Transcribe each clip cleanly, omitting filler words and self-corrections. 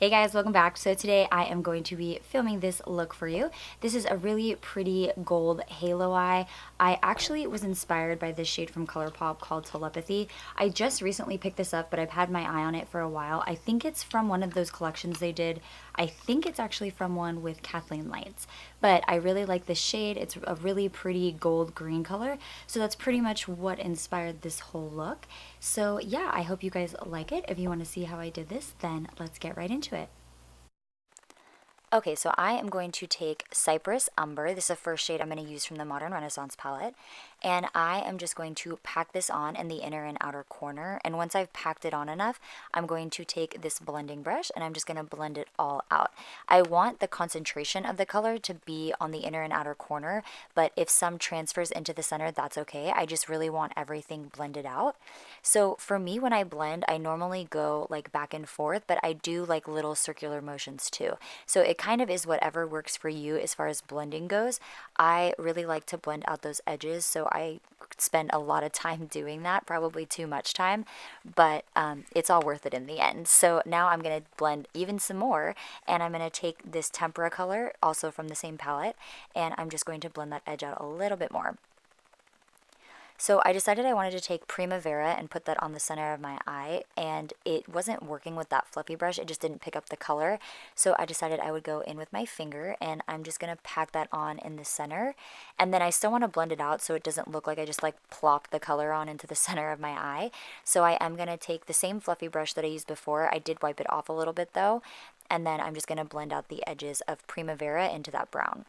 Hey guys, welcome back. So today I am going to be filming this look for you. This is a really pretty gold halo eye. I actually was inspired by this shade from ColourPop called Telepathy. I just recently picked this up, but I've had my eye on it for a while. I think it's from one of those collections they did. I think it's actually from one with Kathleen Lights, but I really like this shade. It's a really pretty gold green color. So that's pretty much what inspired this whole look. So yeah, I hope you guys like it. If you want to see how I did this, then let's get right into it. Okay, so I am going to take Cyprus Umber. This is the first shade I'm going to use from the Modern Renaissance palette. And I am just going to pack this on in the inner and outer corner. And once I've packed it on enough, I'm going to take this blending brush and I'm just going to blend it all out. I want the concentration of the color to be on the inner and outer corner, but if some transfers into the center, that's okay. I just really want everything blended out. So for me, when I blend, I normally go like back and forth, but I do like little circular motions too. So it kind of is whatever works for you as far as blending goes. I really like to blend out those edges, so I spend a lot of time doing that, probably too much time, but it's all worth it in the end. So now I'm going to blend even some more, and I'm going to take this tempera color, also from the same palette, and I'm just going to blend that edge out a little bit more. So I decided I wanted to take Prima Vera and put that on the center of my eye, and it wasn't working with that fluffy brush. It just didn't pick up the color. So I decided I would go in with my finger, and I'm just going to pack that on in the center. And then I still want to blend it out so it doesn't look like I just like plopped the color on into the center of my eye. So I am going to take the same fluffy brush that I used before. I did wipe it off a little bit though. And then I'm just going to blend out the edges of Prima Vera into that brown.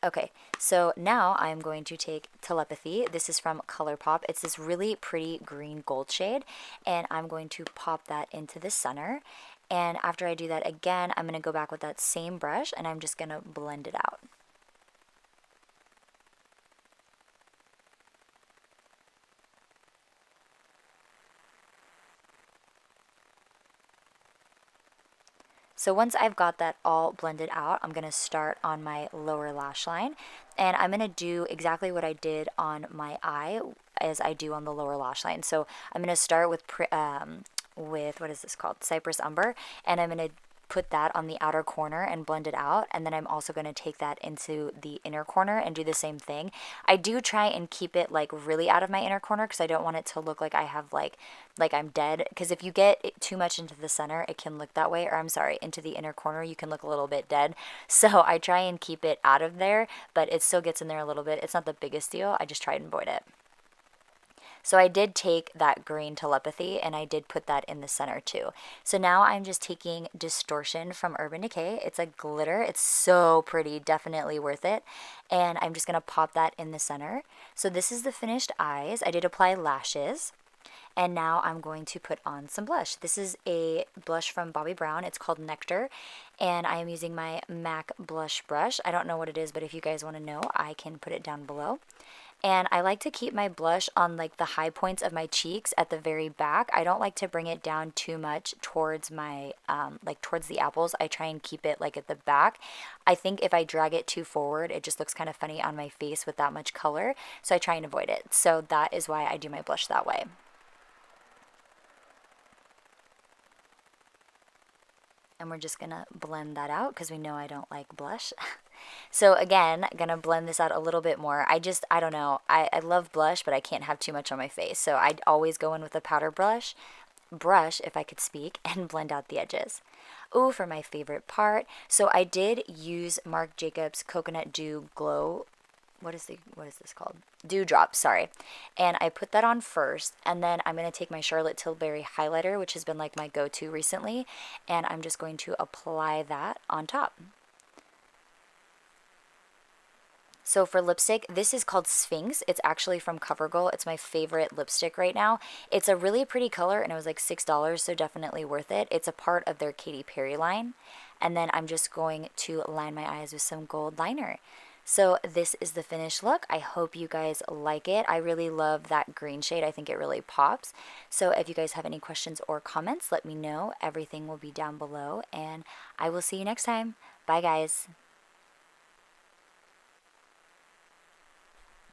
Okay, so now I'm going to take Telepathy. This is from ColourPop. It's this really pretty green gold shade, and I'm going to pop that into the center. And after I do that again, I'm going to go back with that same brush, and I'm just going to blend it out. So once I've got that all blended out, I'm going to start on my lower lash line, and I'm going to do exactly what I did on my eye as I do on the lower lash line. So I'm going to start with what is this called? Cyprus Umber, and I'm going to put that on the outer corner and blend it out, and then I'm also going to take that into the inner corner and do the same thing. I do try and keep it like really out of my inner corner because I don't want it to look like I have like I'm dead, because if you get it too much into the center it can look that way, or I'm sorry, into the inner corner you can look a little bit dead. So I try and keep it out of there, but it still gets in there a little bit. It's not the biggest deal. I just try and avoid it. So I did take that green Telepathy and I did put that in the center too. So now I'm just taking Distortion from Urban Decay. It's a glitter. It's so pretty, definitely worth it. And I'm just going to pop that in the center. So this is the finished eyes. I did apply lashes. And now I'm going to put on some blush. This is a blush from Bobbi Brown. It's called Nectar. And I am using my MAC blush brush. I don't know what it is, but if you guys want to know, I can put it down below. And I like to keep my blush on like the high points of my cheeks at the very back. I don't like to bring it down too much towards my, like towards the apples. I try and keep it like at the back. I think if I drag it too forward, it just looks kind of funny on my face with that much color. So I try and avoid it. So that is why I do my blush that way. And we're just gonna blend that out because we know I don't like blush. So again, gonna blend this out a little bit more. I don't know. I love blush, but I can't have too much on my face. So I'd always go in with a powder brush, if I could speak, and blend out the edges. Ooh, for my favorite part. So I did use Marc Jacobs Coconut Dew Glow. What is this called? Dewdrop, sorry. And I put that on first, and then I'm going to take my Charlotte Tilbury highlighter, which has been like my go-to recently, and I'm just going to apply that on top. So for lipstick, this is called Sphinx. It's actually from CoverGirl. It's my favorite lipstick right now. It's a really pretty color, and it was like $6, so definitely worth it. It's a part of their Katy Perry line. And then I'm just going to line my eyes with some gold liner. So this is the finished look. I hope you guys like it. I really love that green shade. I think it really pops. So if you guys have any questions or comments, let me know. Everything will be down below, and I will see you next time. Bye, guys.